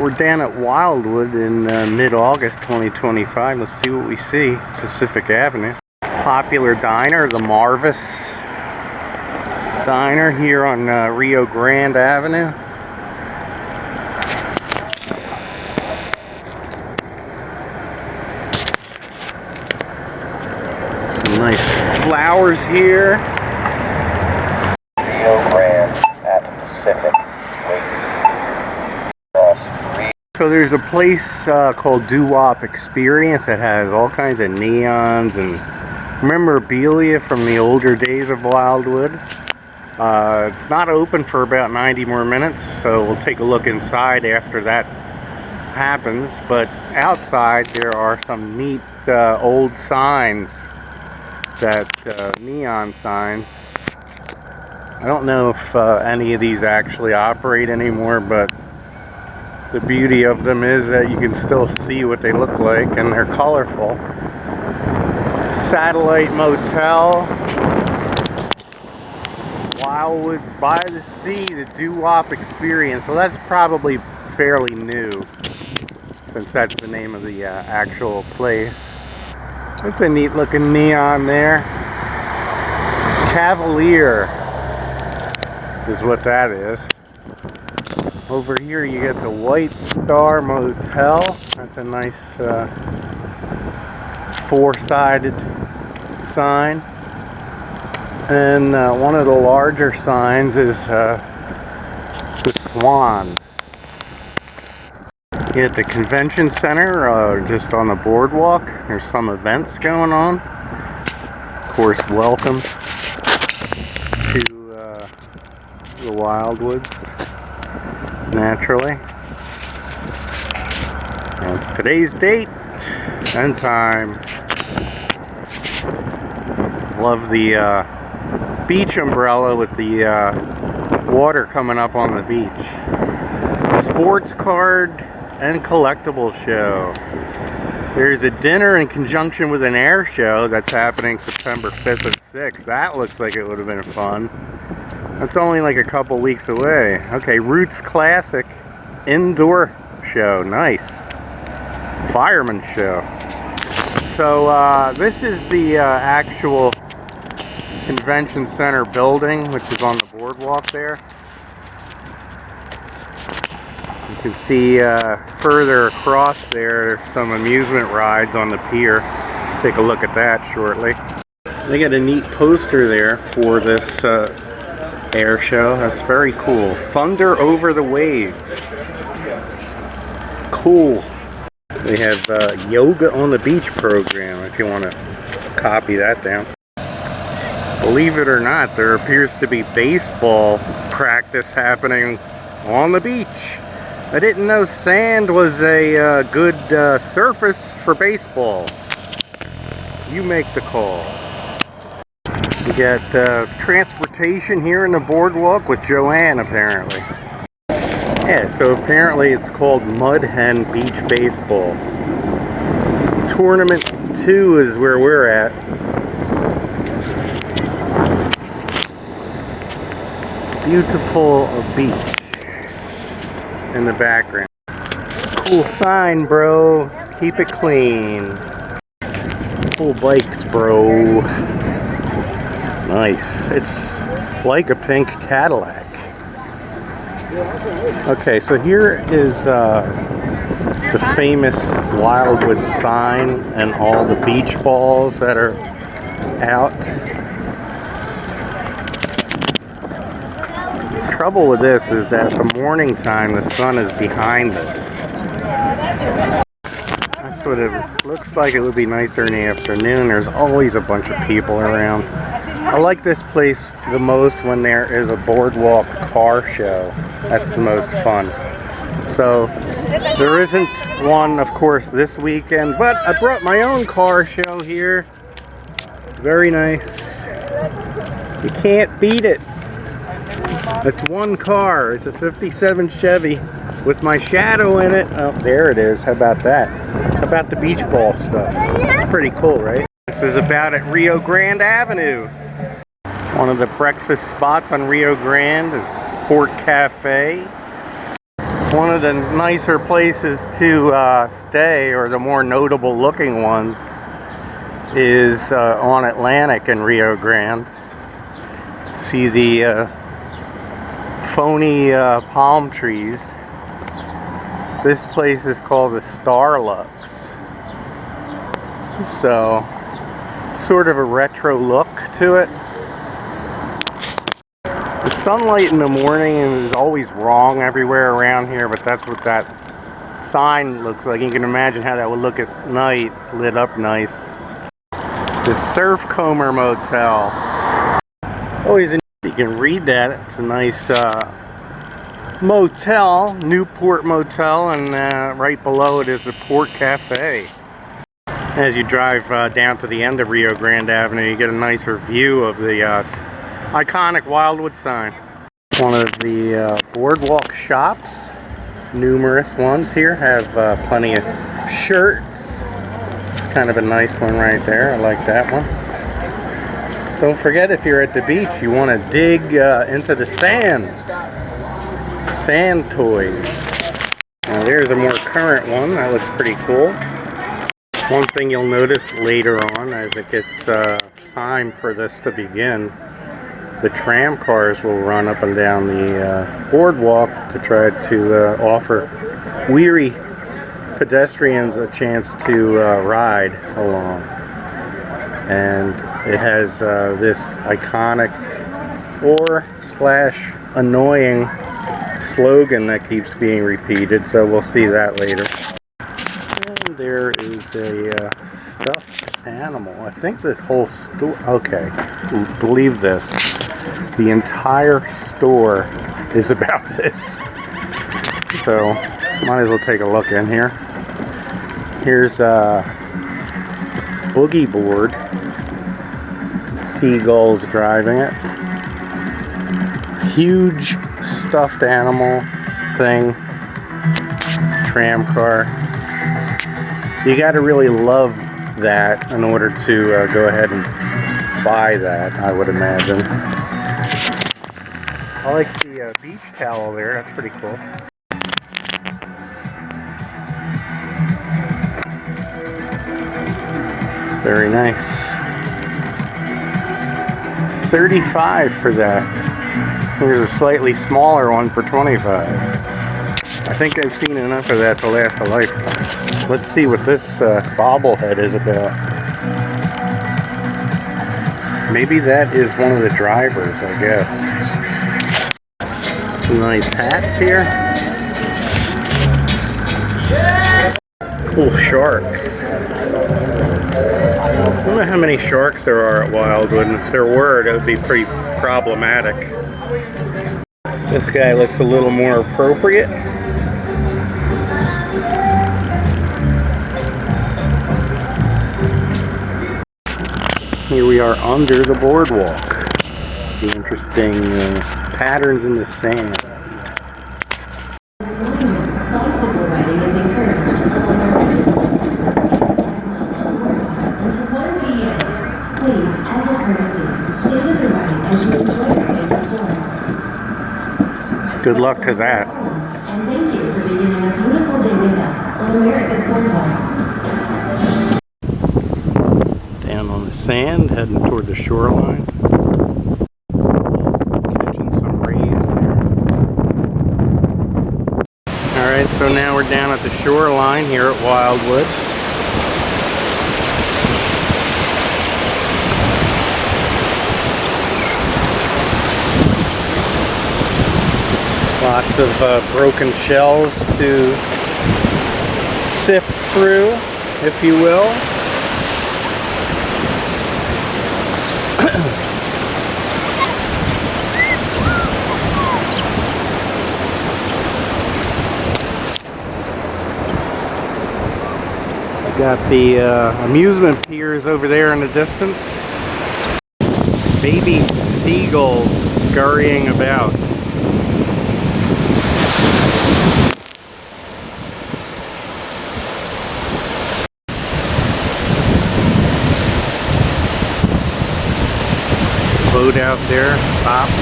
We're down at Wildwood in mid-August 2025. Let's see what we see. Pacific Avenue. Popular diner, the Marvis Diner here on Rio Grande Avenue. Some nice flowers here. Rio Grande at Pacific. So there's a place called Doo-Wop Experience that has all kinds of neons and memorabilia from the older days of Wildwood. It's not open for about 90 more minutes, so we'll take a look inside after that happens. But outside there are some neat old signs, neon signs. I don't know if any of these actually operate anymore, but the beauty of them is that you can still see what they look like, and they're colorful. Satellite Motel, Wildwood's by the Sea, the Doo-Wop Experience. So that's probably fairly new, since that's the name of the actual place. That's a neat looking neon there. Cavalier is what that is. Over here you get the White Star Motel. That's a nice four-sided sign. And one of the larger signs is the Swan. Here at the convention center, just on the boardwalk, there's some events going on. Of course, welcome to the Wildwoods. Naturally. And it's today's date and time. Love the beach umbrella with the water coming up on the beach. Sports card and collectible show. There's a dinner in conjunction with an air show that's happening September 5th and 6th. That looks like it would have been fun. That's only like a couple weeks away. Okay, Roots Classic Indoor Show. Nice. Fireman Show. So this is the actual convention center building, which is on the boardwalk there. You can see further across there's some amusement rides on the pier. Take a look at that shortly. They got a neat poster there for this air show. That's very cool. Thunder Over the Waves. Cool. They have yoga on the beach program if you want to copy that down. Believe it or not, there appears to be baseball practice happening on the beach. I didn't know sand was a good surface for baseball. You make the call. We got transportation here in the boardwalk with Joanne, apparently. Yeah, so apparently it's called Mud Hen Beach Baseball. Tournament 2 is where we're at. Beautiful beach in the background. Cool sign, bro. Keep it clean. Cool bikes, bro. Nice. It's like a pink Cadillac. Okay, so here is the famous Wildwood sign and all the beach balls that are out. The trouble with this is that the morning time the sun is behind us. That's what it looks like. It would be nicer in the afternoon. There's always a bunch of people around. I like this place the most when there is a boardwalk car show. That's the most fun. So there isn't one, of course, this weekend, but I brought my own car show here. Very nice. You can't beat it. It's one car. It's a 57 Chevy with my shadow in it. Oh, there it is. How about that? How about the beach ball stuff? It's pretty cool, right? This is about at Rio Grande Avenue. One of the breakfast spots on Rio Grande is Port Cafe. One of the nicer places to stay, or the more notable looking ones, is on Atlantic in Rio Grande. See the phony palm trees. This place is called the Starlux. So, sort of a retro look to it. The sunlight in the morning is always wrong everywhere around here, but that's what that sign looks like. You can imagine how that would look at night, lit up nice. The Surfcomber Motel. Always you can read that. It's a nice motel, Newport Motel, and right below it is the Port Cafe. As you drive down to the end of Rio Grande Avenue, you get a nicer view of the iconic Wildwood sign. One of the boardwalk shops, numerous ones here, have plenty of shirts. It's kind of a nice one right there. I like that one. Don't forget, if you're at the beach, you want to dig into the sand. Sand toys. Now there's a more current one. That looks pretty cool. One thing you'll notice later on, as it gets time for this to begin, the tram cars will run up and down the boardwalk to try to offer weary pedestrians a chance to ride along. And it has this iconic or / annoying slogan that keeps being repeated, so we'll see that later. And there is a stuffed animal. I think this whole store, okay, believe this, the entire store is about this. So, might as well take a look in here. Here's a boogie board. Seagulls driving it. Huge stuffed animal thing. Tram car. You got to really love that in order to go ahead and buy that, I would imagine. I like the beach towel there. That's pretty cool. Very nice. $35 for that. Here's a slightly smaller one for $25. I think I've seen enough of that to last a lifetime. Let's see what this bobblehead is about. Maybe that is one of the drivers, I guess. Some nice hats here. Cool sharks. I don't know how many sharks there are at Wildwood, and if there were, it would be pretty problematic. This guy looks a little more appropriate. Here we are under the boardwalk. The interesting patterns in the sand. Good luck to that. And thank you for beginning a beautiful day with us on America's Boardwalk. Down on the sand, heading toward the shoreline. Catching some rays there. Alright, so now we're down at the shoreline here at Wildwood. Lots of broken shells to sift through, if you will. Got the amusement piers over there in the distance. Baby seagulls scurrying about. Boat out there stopped.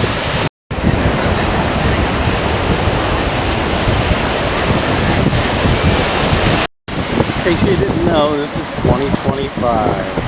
case you didn't know, this is 2025.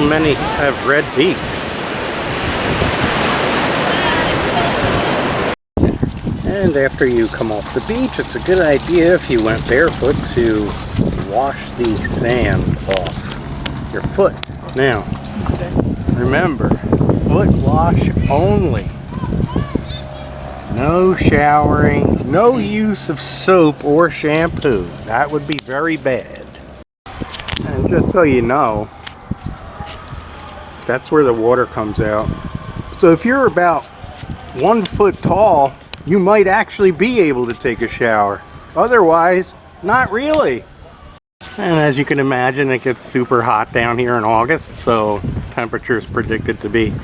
Many have red beaks. And after you come off the beach, it's a good idea if you went barefoot to wash the sand off your foot. Now, remember, foot wash only. No showering, no use of soap or shampoo. That would be very bad. And just so you know, that's where the water comes out. So if you're about 1 foot tall, you might actually be able to take a shower. Otherwise, not really. And as you can imagine, it gets super hot down here in August, so temperature is predicted to be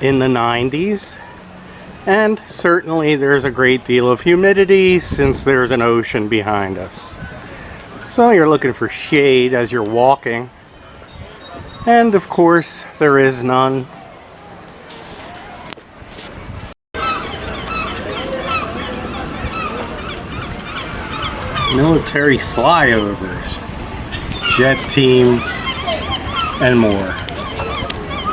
in the 90s. And certainly there's a great deal of humidity since there's an ocean behind us. So you're looking for shade as you're walking. And of course, there is none. Military flyovers, jet teams, and more.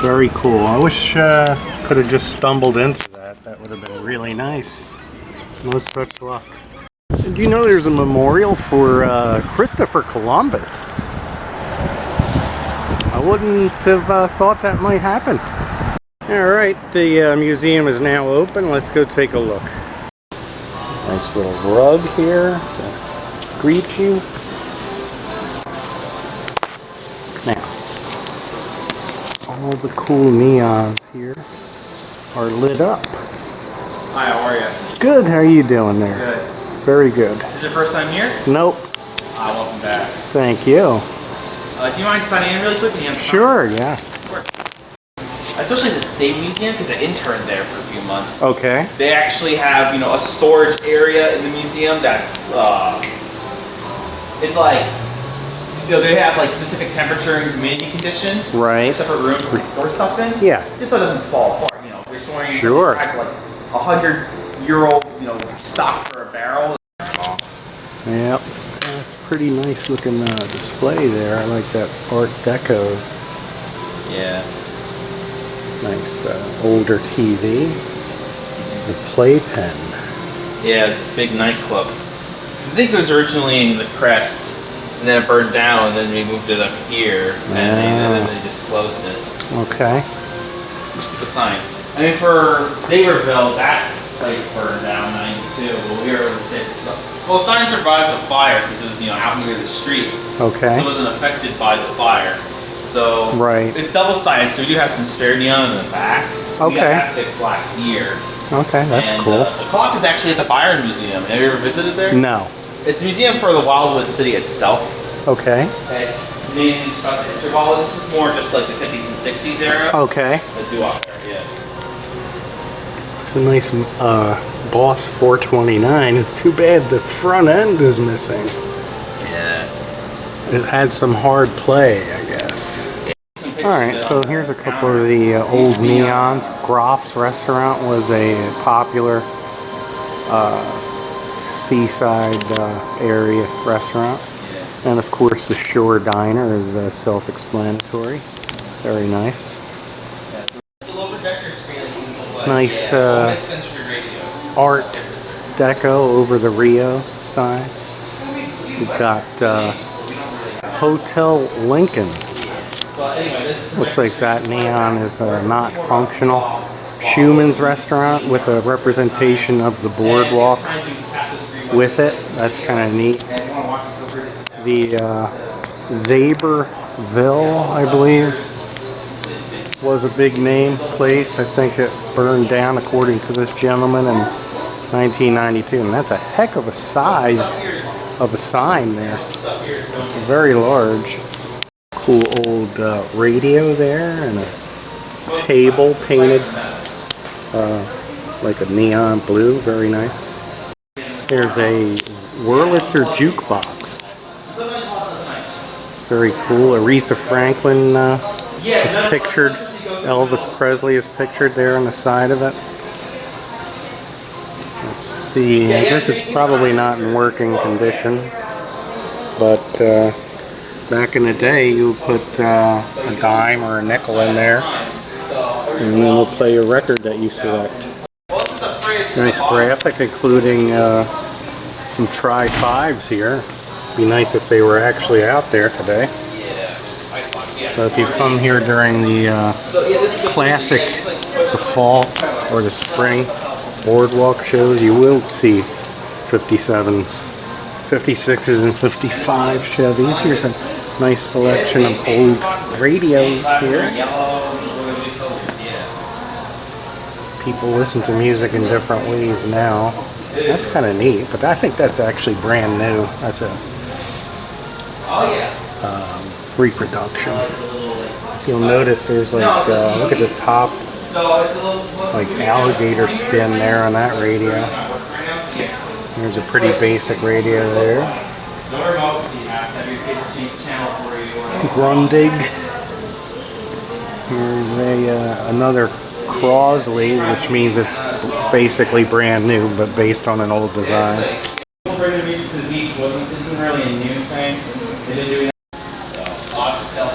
Very cool. I wish could have just stumbled into that. That would have been really nice. No such luck. Did you know there's a memorial for Christopher Columbus? I wouldn't have thought that might happen. Alright, the museum is now open. Let's go take a look. Nice little rug here to greet you. Now, all the cool neons here are lit up. Hi, how are you? Good, how are you doing there? Good. Very good. Is it your first time here? Nope. Welcome back. Thank you. Do you mind signing in really quick? Sure, yeah. Especially the State Museum, because I interned there for a few months. Okay. They actually have, a storage area in the museum that's, it's like, they have like specific temperature and humidity conditions. Right. Separate rooms to store stuff in. Yeah. Just so it doesn't fall apart. They're storing sure. Like 100-year-old, stock for a barrel. Yep. That's a pretty nice looking display there. I like that Art Deco. Yeah. Nice older TV. The playpen. Yeah, it's a big nightclub. I think it was originally in the Crest, and then it burned down, and then we moved it up here, and then they just closed it. Okay. Just get the sign. I mean, for Zaberville, that place burned down in 92, but we were able to save the sign. Well, the sign survived the fire because it was, out near the street. Okay. So it wasn't affected by the fire. So right. It's double-sided, so we do have some spare neon in the back. Okay. We got that fixed last year. Okay, that's cool. The clock is actually at the Byron Museum. Have you ever visited there? No. It's a museum for the Wildwood city itself. Okay. It's mainly just about the history of Wildwood. This is more just like the 50s and 60s era. Okay. The doo-wop there, yeah. It's a nice Boss 429. Too bad the front end is missing. Yeah. It had some hard play, I guess. Alright, so here's a couple of the old neons. Groff's Restaurant was a popular seaside area restaurant. And of course the Shore Diner is self-explanatory. Very nice. Nice Art Deco over the Rio sign. We've got Hotel Lincoln. Looks like that neon is not functional. Schumann's Restaurant with a representation of the boardwalk with it. That's kind of neat. The Zaberville, I believe. was a big name place. I think it burned down, according to this gentleman, in 1992. And that's a heck of a size of a sign there. It's very large. Cool old radio there, and a table painted like a neon blue. Very nice. There's a Wurlitzer jukebox. Very cool. Aretha Franklin is pictured. Elvis Presley is pictured there on the side of it. Let's see. I guess it's probably not in working condition, but back in the day, you put a dime or a nickel in there, and then it'll play a record that you select. Nice graphic, including some Tri-5s here. Be nice if they were actually out there today. So if you come here during the classic, the fall or the spring boardwalk shows, you will see 57s, 56s, and 55 Chevys. Here's a nice selection of old radios here. People listen to music in different ways now. That's kind of neat, but I think that's actually brand new. That's a reproduction. You'll notice there's like, look at the top, like alligator skin there on that radio. There's a pretty basic radio there. Grundig. Here's another Crosley, which means it's basically brand new, but based on an old design. Bringing music to the beach isn't really a new thing. They've been doing that.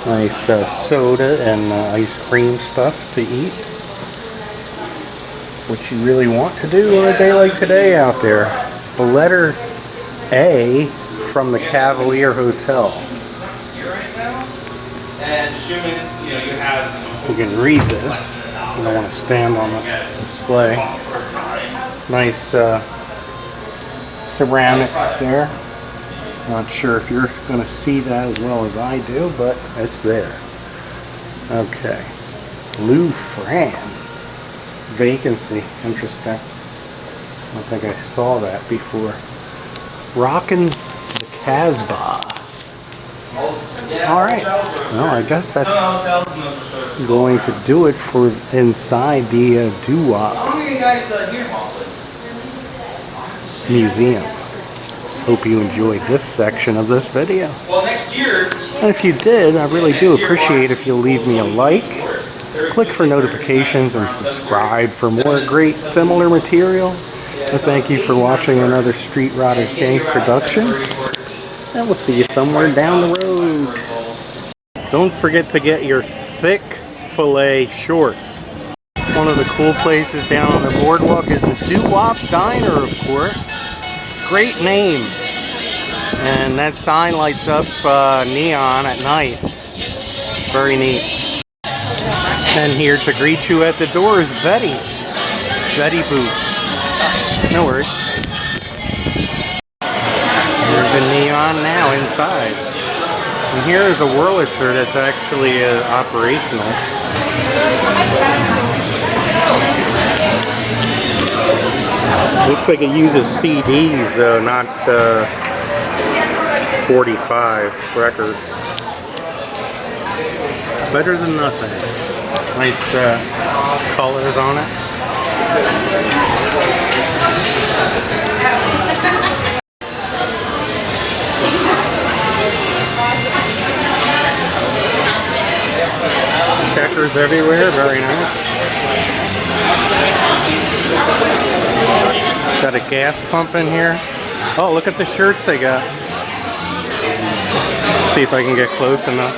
Nice soda and ice cream stuff to eat, which you really want to do on a day like today out there. The letter A from the Cavalier Hotel. If you can read this, you don't want to stand on this display. Nice ceramic there. Not sure if you're going to see that as well as I do, but it's there. Okay. Lou Fran. Vacancy. Interesting. I don't think I saw that before. Rockin' the Casbah. Alright. Well, I guess that's going to do it for inside the doo-wop museum. Hope you enjoyed this section of this video. And if you did, I really do appreciate if you'll leave me a like, click for notifications, and subscribe for more great similar material. And thank you for watching another Street Rodder King production. And we'll see you somewhere down the road. Don't forget to get your thick fillet shorts. One of the cool places down on the boardwalk is the Doo-Wop Diner, of course. Great name. And that sign lights up neon at night. It's very neat. And here to greet you at the door is Betty. Betty Boop. No worries. There's a neon now inside. And here is a Wurlitzer that's actually operational. Looks like it uses CDs though, not 45 records. Better than nothing. Nice colors on it. Checkers everywhere, very nice. Got a gas pump in here. Oh, look at the shirts they got. See if I can get close enough.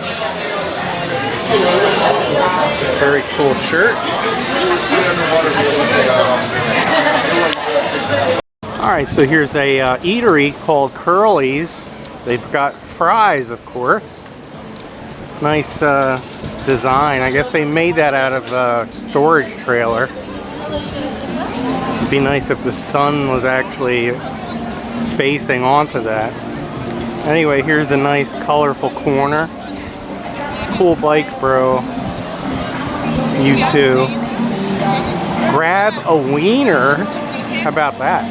Very cool shirt. Alright, so here's a eatery called Curly's. They've got fries, of course. Nice design. I guess they made that out of a storage trailer. It'd be nice if the sun was actually facing onto that. Anyway, here's a nice colorful corner. Cool bike, bro. you two grab a wiener. How about that?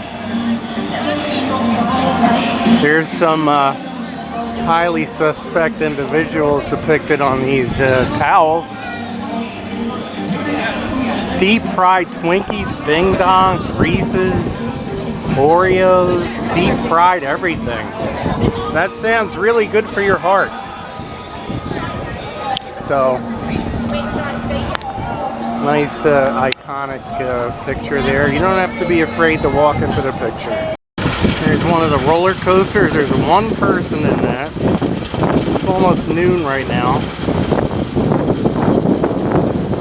There's some highly suspect individuals depicted on these towels. Deep fried Twinkies, Ding Dongs, Reese's, Oreos, deep fried everything. That sounds really good for your heart. So, nice iconic picture there. You don't have to be afraid to walk into the picture. There's one of the roller coasters. There's one person in that. It's almost noon right now.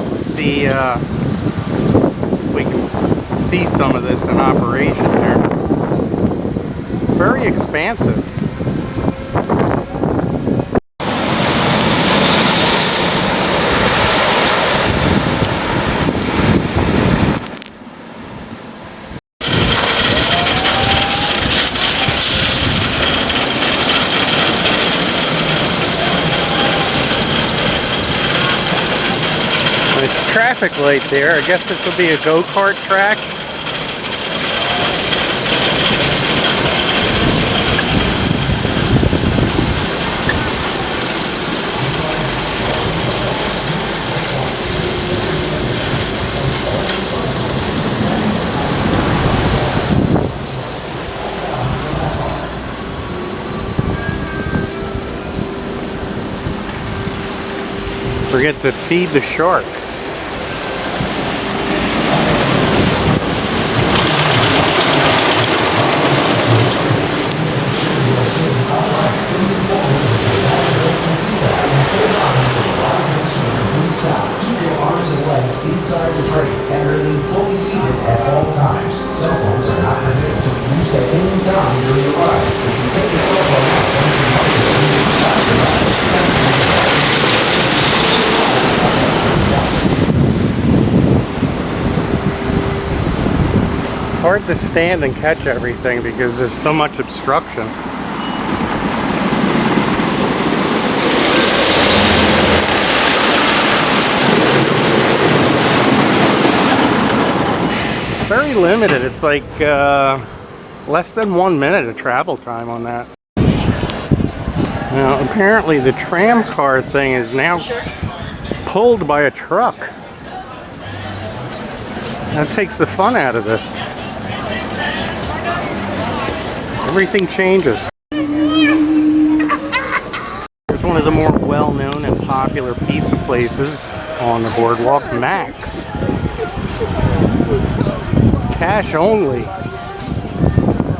Let's see if we can see some of this in operation there. It's very expansive. There's traffic light there. I guess this will be a go-kart track. Forget to feed the sharks. Keep your arms and legs inside the train and remain fully seated at all times. Cell phones are not permitted to be used at any time during the ride. If you take a cell phone out once you stop the ride. Hard to stand and catch everything because there's so much obstruction. Very limited. It's like less than 1 minute of travel time on that. Now, apparently the tram car thing is now pulled by a truck. That takes the fun out of this. Everything changes. There's one of the more well-known and popular pizza places on the boardwalk, Max. Cash only.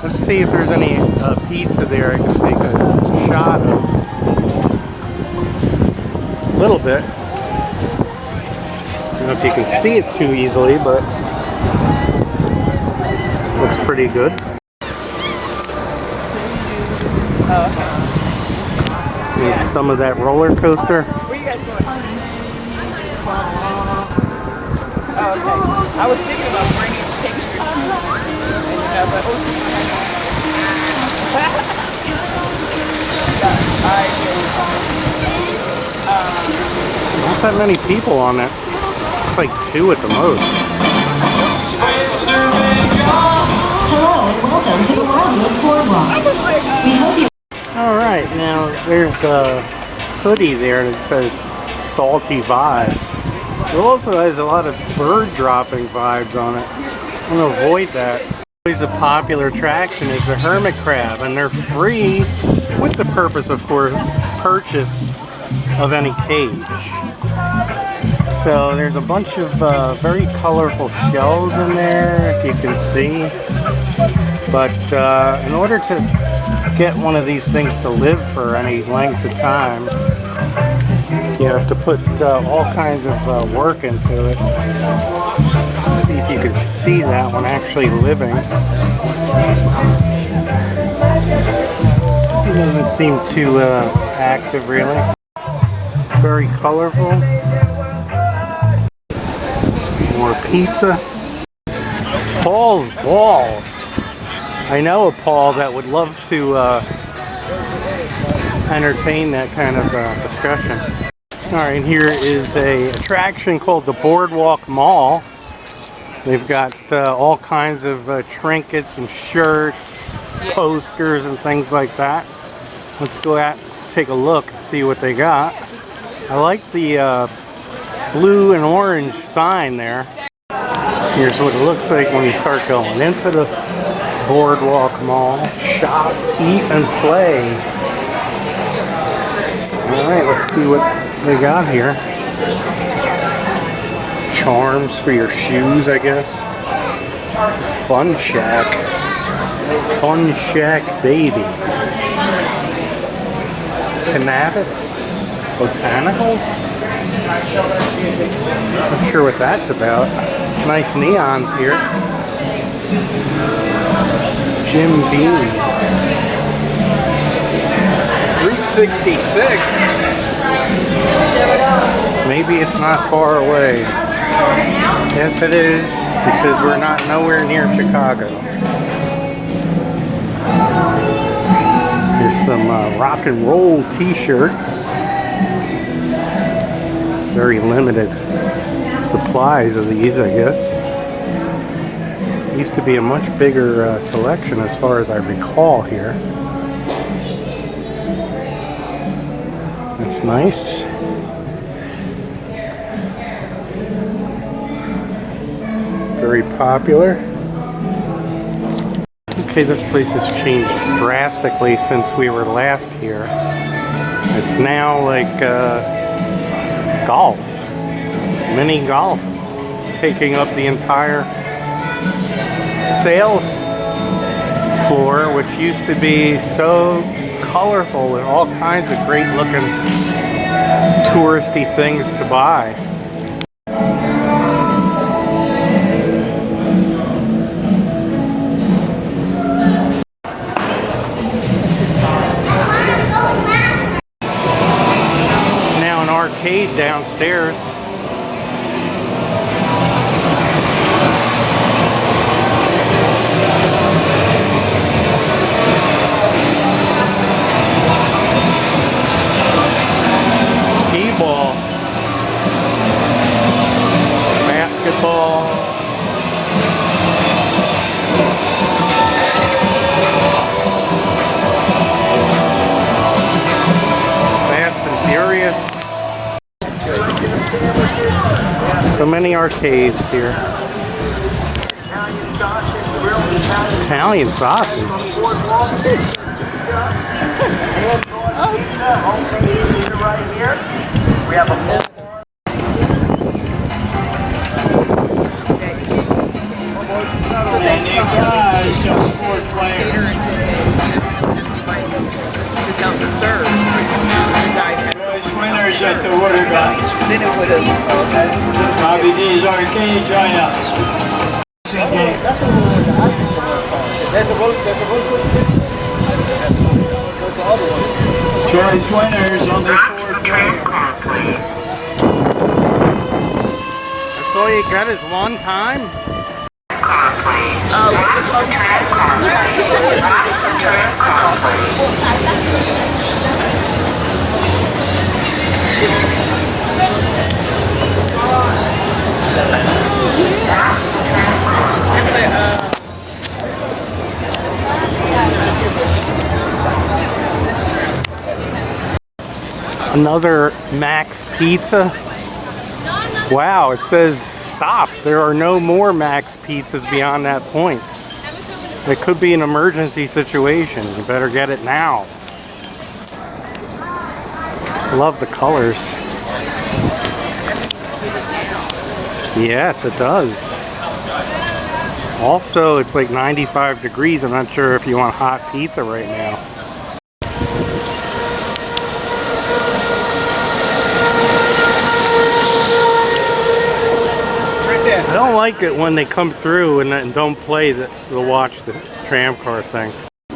Let's see if there's any pizza there I can take a shot of. A little bit. I don't know if you can see it too easily, but it looks pretty good. There's some of that roller coaster. Where you guys going? Oh, okay. I was thinking about taking your shoe. And I was like, oh, Not that many people on that. It's like 2 at the most. Hello and welcome to the Wildwood Boardwalk. We hope you. Alright, now there's a hoodie there that says Salty Vibes. It also has a lot of bird dropping vibes on it. I'm going to avoid that. Always a popular attraction is the hermit crab, and they're free with the purpose, of course, purchase of any cage. So there's a bunch of very colorful shells in there, if you can see. But in order to get one of these things to live for any length of time, you have to put all kinds of work into it. Let's see if you can see that one actually living. It doesn't seem too active, really. Very colorful. More pizza. Paul's Balls. I know a Paul that would love to entertain that kind of discussion. Alright, here is a attraction called the Boardwalk Mall. They've got all kinds of trinkets and shirts, posters and things like that. Let's go out and take a look and see what they got. I like the blue and orange sign there. Here's what it looks like when you start going into the Boardwalk Mall. Shop, eat, and play. Alright, let's see what they got here. Charms for your shoes, I guess. Fun Shack. Fun Shack Baby. Cannabis Botanicals? Not sure what that's about. Nice neons here. Jim Beam. Route 66. Maybe it's not far away. Yes, it is, because we're not nowhere near Chicago. Here's some rock and roll t-shirts. Very limited supplies of these, I guess. Used to be a much bigger selection as far as I recall here. That's nice. Very popular. Okay, this place has changed drastically since we were last here. It's now like golf, mini golf, taking up the entire sales floor, which used to be so colorful with all kinds of great looking touristy things to buy. Now an arcade downstairs. Basketball. Fast and Furious. So many arcades here. Italian sausage. We have a full Just a word about it. Then it would have. Bobby D's Arcade, try out. Charlie Twinners on the fourth row. That's all you got is one time? Another Max Pizza. Wow, it says stop. There are no more Max Pizzas beyond that point. It could be an emergency situation. You better get it now. Love the colors. Yes, it does. Also, it's like 95 degrees. I'm not sure if you want hot pizza right now. I don't like it when they come through and don't play they'll watch the tram car thing.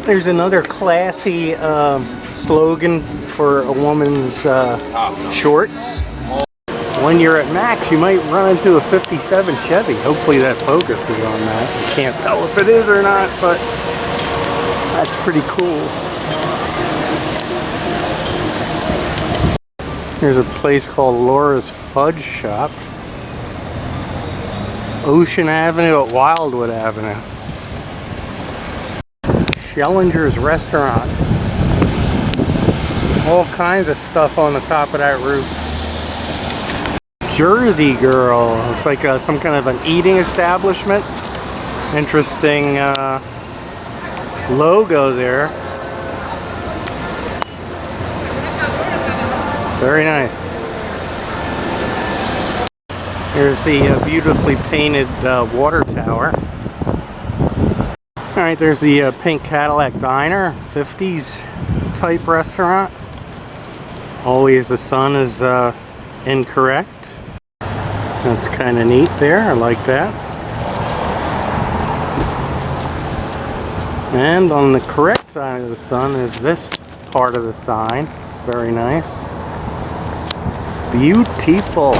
There's another classy slogan for a woman's shorts. When you're at Max, you might run into a 57 Chevy. Hopefully that Focus is on that. You can't tell if it is or not, but that's pretty cool. Here's a place called Laura's Fudge Shop. Ocean Avenue at Wildwood Avenue. Schellinger's Restaurant. All kinds of stuff on the top of that roof. Jersey Girl. Looks like some kind of an eating establishment. Interesting logo there. Very nice. Here's the beautifully painted water tower. Alright, there's the Pink Cadillac Diner, 50s type restaurant. Always the sun is incorrect. That's kind of neat there, I like that. And on the correct side of the sun is this part of the sign. Very nice. Beautiful.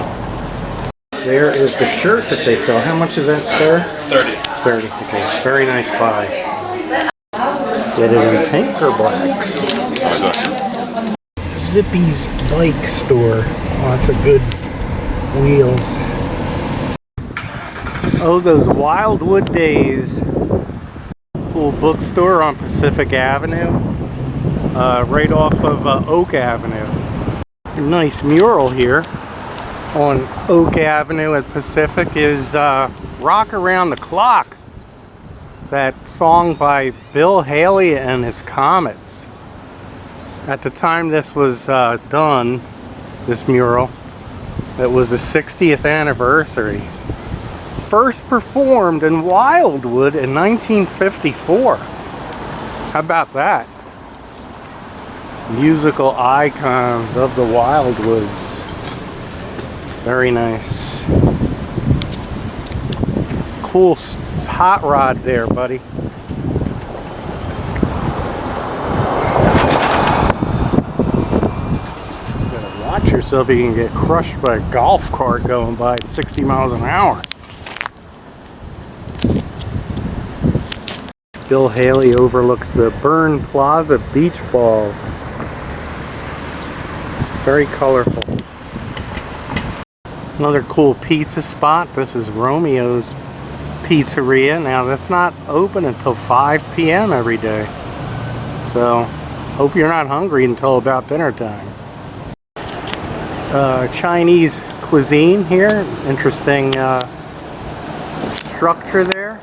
There is the shirt that they sell. How much is that, sir? 30. 30. Okay. Very nice buy. Get it in pink or black? Zippy's bike store. Lots of good wheels. Oh, those Wildwood days. Cool bookstore on Pacific Avenue. Right off of Oak Avenue. A nice mural here on Oak Avenue at Pacific is Rock Around the Clock. That song by Bill Haley and his Comets. At the time this was done, this mural, it was the 60th anniversary. First performed in Wildwood in 1954. How about that? Musical icons of the Wildwoods. Very nice. Cool hot rod there, buddy. Gotta watch yourself, you can get crushed by a golf cart going by at 60 miles an hour. Bill Haley overlooks the Byrne Plaza beach balls. Very colorful. Another cool pizza spot. This is Romeo's Pizzeria. Now that's not open until 5 p.m. every day. So hope you're not hungry until about dinner time. Chinese cuisine here. Interesting structure there.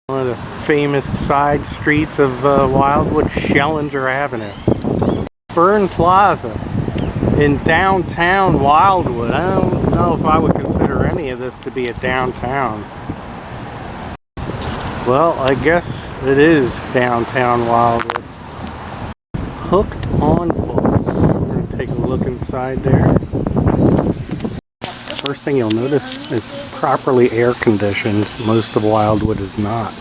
One of the famous side streets of Wildwood, Schellinger Avenue. Byrne Plaza in downtown Wildwood. I don't know if I would consider any of this to be a downtown. Well, I guess it is downtown Wildwood. Hooked on Books. We're going to take a look inside there. First thing you'll notice is properly air conditioned. Most of Wildwood is not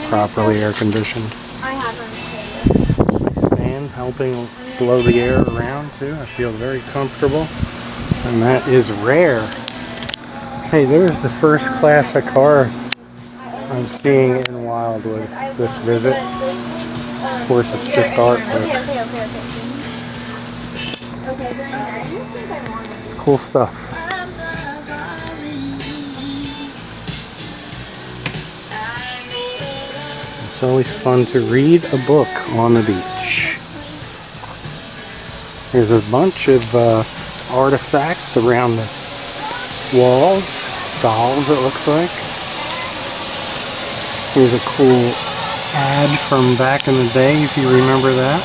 properly air conditioned. Nice fan helping blow the air around too. I feel very comfortable, and that is rare. Hey, there's the first class of cars I'm seeing in Wildwood this visit. Of course, it's just artwork. It's cool stuff. It's always fun to read a book on the beach. There's a bunch of artifacts around the walls, dolls it looks like. Here's a cool ad from back in the day, if you remember that.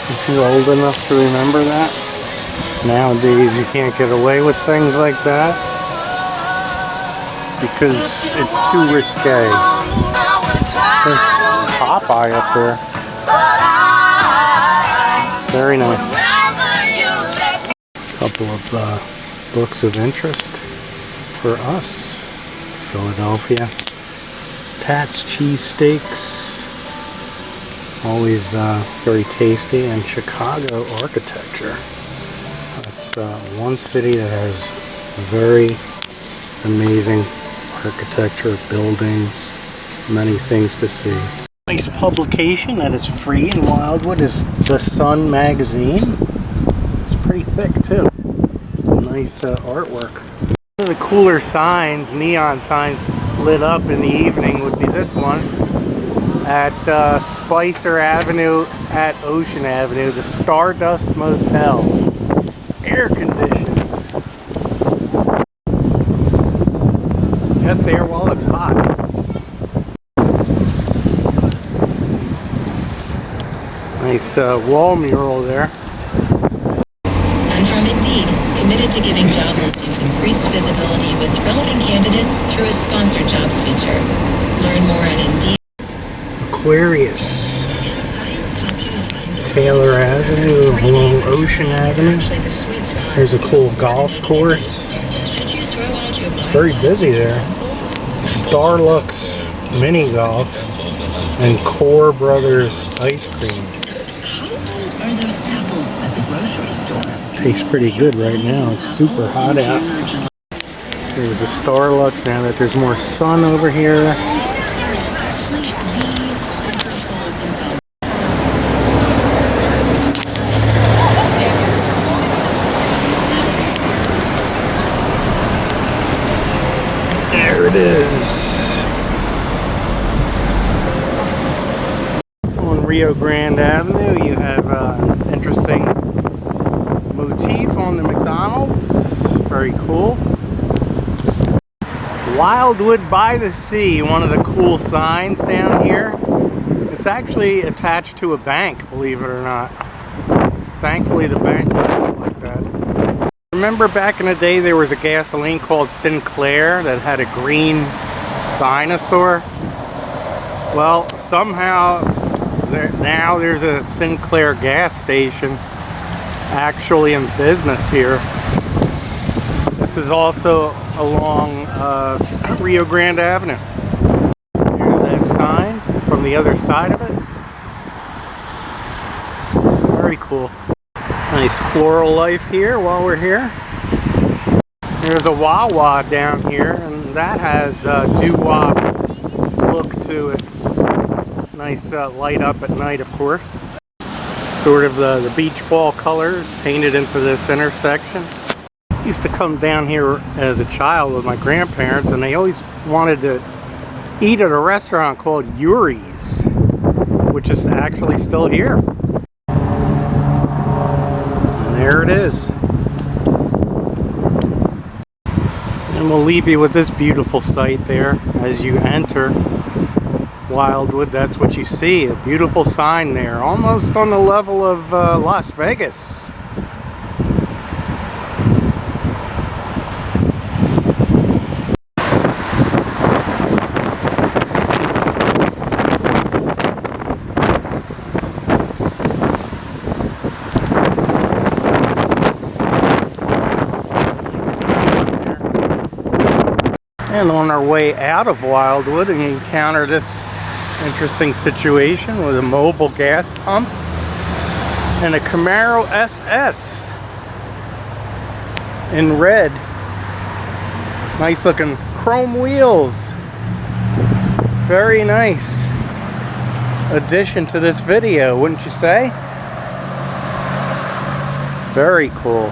If you're old enough to remember that. Nowadays you can't get away with things like that because it's too risque. There's Popeye up there. Very nice. A couple of books of interest for us. Philadelphia. Pat's Cheesesteaks. Always very tasty. And Chicago architecture. That's one city that has very amazing architecture, buildings, many things to see. Nice publication that is free in Wildwood is The Sun magazine. It's pretty thick too. Some nice artwork. One of the cooler signs, neon signs lit up in the evening, would be this one at Spicer Avenue at Ocean Avenue, the Stardust Motel. Air conditioned. Get there while it's hot. Nice wall mural there. And from Indeed, committed to giving job listings increased visibility with relevant candidates through its sponsored jobs feature. Learn more at Indeed. Aquarius. Taylor Avenue along Ocean Avenue. There's a cool golf course. It's very busy there. Starlux Mini Golf and Core Brothers Ice Cream. Tastes pretty good right now. It's super hot out. There's the Starlux. Now that there's more sun over here. There it is. On Rio Grande Avenue, you have interesting motif on the McDonald's. Very cool. Wildwood by the Sea, one of the cool signs down here. It's actually attached to a bank, believe it or not. Thankfully the bank doesn't look like that. Remember back in the day there was a gasoline called Sinclair that had a green dinosaur? Well, somehow now there's a Sinclair gas station actually in business here. This is also along Rio Grande Avenue. Here's that sign from the other side of it. Very cool. Nice floral life here while we're here. There's a Wawa down here, and that has a doo-wop look to it. Nice light up at night, of course. Sort of the beach ball colors painted into this intersection. I used to come down here as a child with my grandparents, and they always wanted to eat at a restaurant called Yuri's, which is actually still here. And there it is. And we'll leave you with this beautiful sight there as you enter Wildwood. That's what you see, a beautiful sign there, almost on the level of Las Vegas. And on our way out of Wildwood, we encounter this interesting situation with a mobile gas pump and a Camaro SS in red. Nice looking chrome wheels. Very nice addition to this video, wouldn't you say? Very cool.